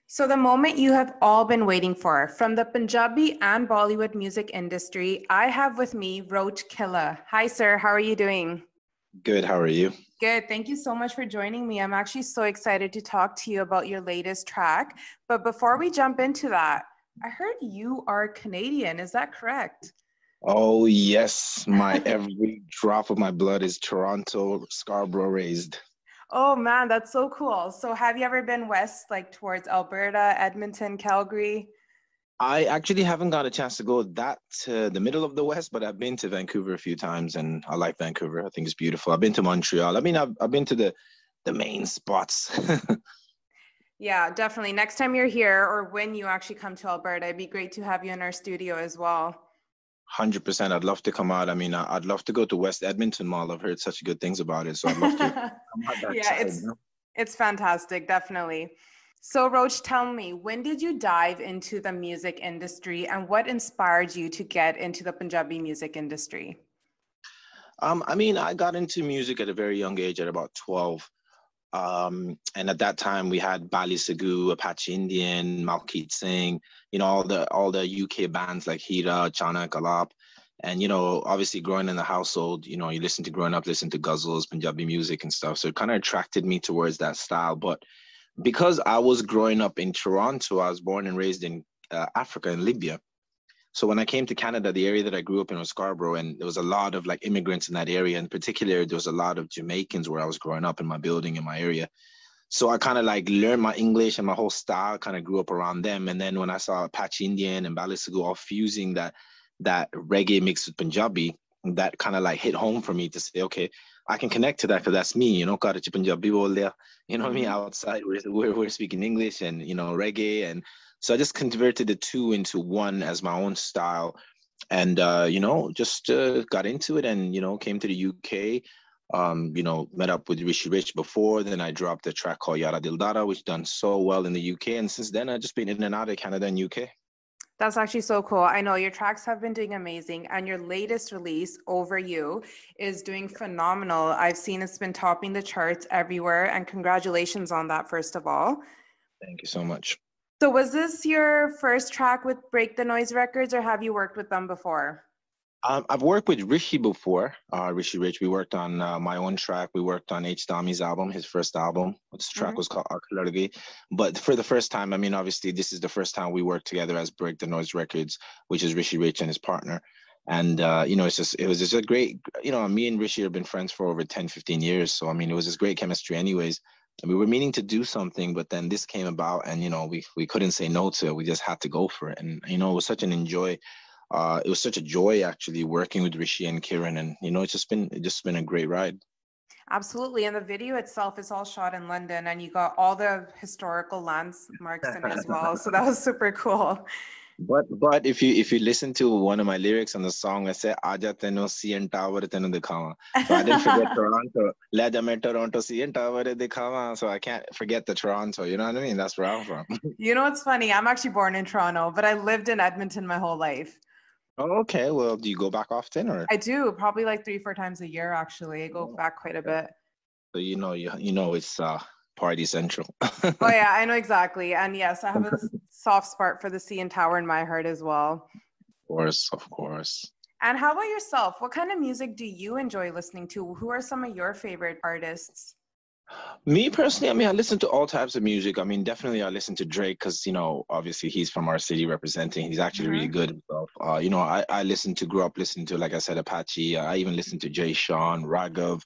So the moment you have all been waiting for, from the Punjabi and Bollywood music industry, I have with me Roach Killa. Hi, sir. How are you doing? Good. How are you? Good. Thank you so much for joining me. I'm actually so excited to talk to you about your latest track. But before we jump into that, I heard you are Canadian. Is that correct? Oh, yes. My every drop of my blood is Toronto, Scarborough raised. Oh man, that's so cool. So have you ever been west, like towards Alberta, Edmonton, Calgary? I actually haven't got a chance to go that to the middle of the West, but I've been to Vancouver a few times and I like Vancouver. I think it's beautiful. I've been to Montreal. I've been to the main spots. Yeah, definitely. Next time you're here or when you actually come to Alberta, it'd be great to have you in our studio as well. 100%. I'd love to come out. I mean, I'd love to go to West Edmonton Mall. I've heard such good things about it, so I'd love to come out that Yeah, side. it's fantastic, definitely. So Roach, tell me, when did you dive into the music industry and what inspired you to get into the Punjabi music industry? I mean, I got into music at a very young age, at about 12. And at that time, we had Bali Sagoo, Apache Indian, Malkeet Singh, all the UK bands like Hira, Chanak, Alap. And, obviously growing in the household, you listen to ghazals, Punjabi music and stuff. So it kind of attracted me towards that style. But because I was growing up in Toronto, I was born and raised in Africa, in Libya. So when I came to Canada, the area that I grew up in was Scarborough, and there was a lot of like immigrants in that area. In particular, there was a lot of Jamaicans where I was growing up in my building, in my area. So I kind of like learned my English and my whole style kind of grew up around them. And then when I saw Apache Indian and Balisagu all fusing that reggae mixed with Punjabi, that kind of like hit home for me to say, okay, I can connect to that because that's me, Karachi Punjabi bol liya. You know what I mean? Outside, we're speaking English and, reggae. And so I just converted the two into one as my own style and, just got into it and, came to the UK. Met up with Rishi Rich before. Then I dropped a track called Yara Dildara, which done so well in the UK. And since then, I've just been in and out of Canada and UK. That's actually so cool. I know your tracks have been doing amazing, and your latest release, Over You, is doing phenomenal. I've seen it's been topping the charts everywhere, and congratulations on that, first of all. Thank you so much. So was this your first track with Break the Noise Records, or have you worked with them before? I've worked with Rishi before, Rishi Rich. We worked on my own track. We worked on H. Dami's album, his first album. This track was called Archaeology. But for the first time, I mean, obviously, this is the first time we worked together as Break the Noise Records, which is Rishi Rich and his partner. And, it was just a great, me and Rishi have been friends for over 10, 15 years. So, I mean, it was just great chemistry anyways. And we were meaning to do something, but then this came about and, we couldn't say no to it. We just had to go for it. And, it was such it was such a joy actually working with Rishi and Kiran, and it's just been a great ride. Absolutely, and the video itself is all shot in London, and you got all the historical landmarks in as well. So that was super cool. But if you listen to one of my lyrics on the song, I say "Aja teno CN Tower teno dikhawa." So I didn't forget Toronto. Le ja main Toronto CN Tower dikhawa. So I can't forget the Toronto. You know what I mean? That's where I'm from. You know what's funny? I'm actually born in Toronto, but I lived in Edmonton my whole life. Oh, okay. Well, do you go back often, or? I do, probably like 3-4 times a year. Actually, I go back quite a bit. So it's party central. Oh yeah, I know exactly. And yes, I have a soft spot for the CN Tower in my heart as well. Of course. And how about yourself? What kind of music do you enjoy listening to? Who are some of your favorite artists? Me personally, I mean, I listen to all types of music. I mean, definitely I listen to Drake because, obviously he's from our city representing. He's actually really good himself. I grew up listening to, like I said, Apache. I even listened to Jay Sean, Raghav.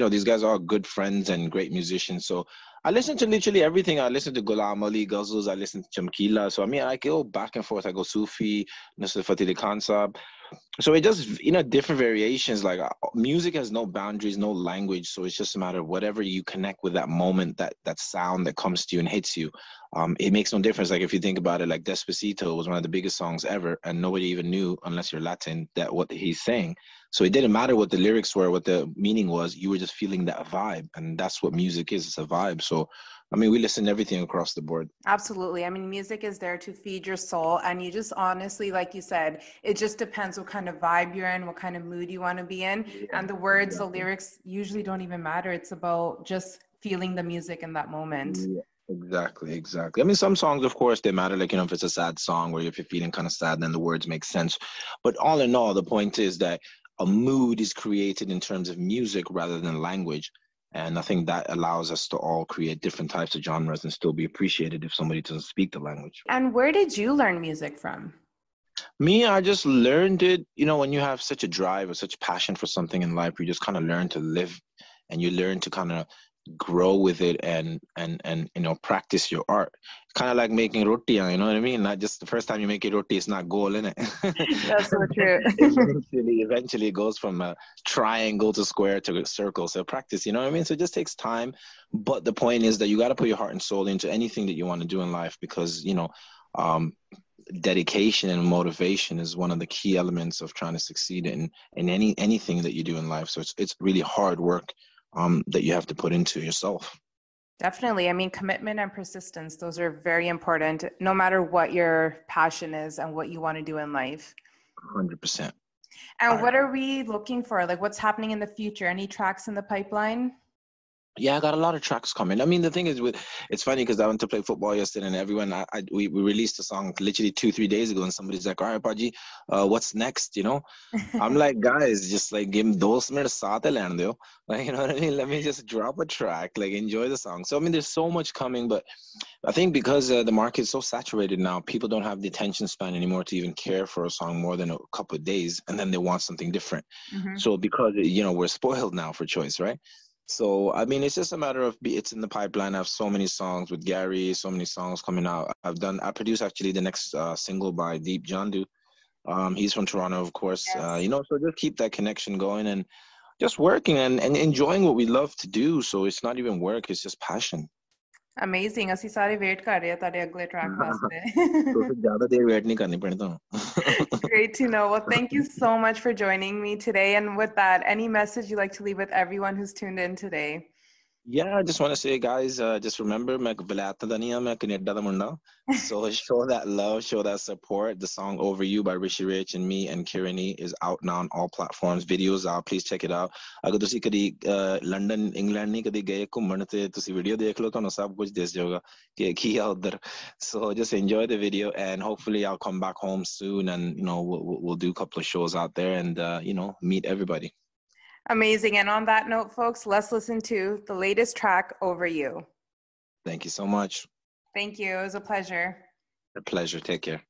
These guys are all good friends and great musicians. So I listen to literally everything. I listen to Ghulam Ali, Ghazals. I listen to Chamkila. So, I mean, I go back and forth. I go Sufi, Nusrat Fateh Ali Khan Sahab. So it just, different variations. Like music has no boundaries, no language. So it's just a matter of whatever you connect with that moment, that sound that comes to you and hits you. It makes no difference. Like if you think about it, like Despacito was one of the biggest songs ever, and nobody even knew, unless you're Latin, that what he's saying. So it didn't matter what the lyrics were, what the meaning was. You were just feeling that vibe, and that's what music is. It's a vibe. So, I mean, we listen to everything across the board. Absolutely. I mean, music is there to feed your soul. And you just honestly, like you said, it just depends what kind of vibe you're in, what kind of mood you want to be in. Yeah, and the words, the lyrics usually don't even matter. It's about just feeling the music in that moment. Exactly. I mean, some songs, of course, they matter. Like, if it's a sad song or if you're feeling kind of sad, then the words make sense. But all in all, the point is that a mood is created in terms of music rather than language. And I think that allows us to all create different types of genres and still be appreciated if somebody doesn't speak the language. And where did you learn music from? Me, I just learned it, when you have such a drive or such passion for something in life, you just kind of learn to live and you learn to kind of grow with it and practice your art. Kind of like making roti, you know what I mean? Not just the first time you make a roti, it's not goal in it. That's so true. Eventually it goes from a triangle to square to a circle. So practice, you know what I mean? So it just takes time. But the point is that you got to put your heart and soul into anything that you want to do in life because, um, dedication and motivation is one of the key elements of trying to succeed in anything that you do in life. So it's really hard work that you have to put into yourself. Definitely. I mean, commitment and persistence, those are very important, no matter what your passion is and what you want to do in life. 100%. And what are we looking for? Like, what's happening in the future? Any tracks in the pipeline? Yeah, I got a lot of tracks coming. I mean, the thing is, it's funny because I went to play football yesterday, and everyone, we released a song literally 2-3 days ago, and somebody's like, "All right, Paji, what's next?" I'm like, guys, just like give me those minutes, like, you know what I mean? Let me just drop a track, like enjoy the song. So I mean, there's so much coming, but I think because the market's so saturated now, people don't have the attention span anymore to even care for a song more than a couple of days, and then they want something different. Mm-hmm. So because we're spoiled now for choice, right? So, I mean, it's just a matter of it's in the pipeline. I have so many songs with Gary, so many songs coming out. I produced actually the next single by Deep Jandu. He's from Toronto, of course. Yes. So just keep that connection going and just working and enjoying what we love to do. So it's not even work, it's just passion. Amazing. ਅਸੀਂ ਸਾਰੇ wait ਕਰ ਰਹੇ ਹਾਂ ਤੁਹਾਡੇ ਅਗਲੇ track ਵਾਸਤੇ. ਜ਼ਿਆਦਾ ਦੇਰ ਵੇਟ ਨਹੀਂ ਕਰਨੀ ਪੈਣੀ ਤੁਹਾਨੂੰ. Great to know. Well, thank you so much for joining me today. And with that, any message you'd like to leave with everyone who's tuned in today? Yeah, I just want to say, guys, just remember, मैं विलायत दा नहीं मैं Canada दा मुंडा. So show that love, show that support. The song "Over You" by Rishi Rich and me and Kirani is out now on all platforms. Videos out. Please check it out. अगर तुसी कदी London England नहीं कदी गए घूमने ते तुसी video देख लो तो सब कुछ दिस जाएगा कि क्या उधर. So just enjoy the video and hopefully I'll come back home soon and we'll do a couple of shows out there and meet everybody. Amazing. And on that note, folks, let's listen to the latest track, "Over You." Thank you so much. Thank you. It was a pleasure. A pleasure. Take care.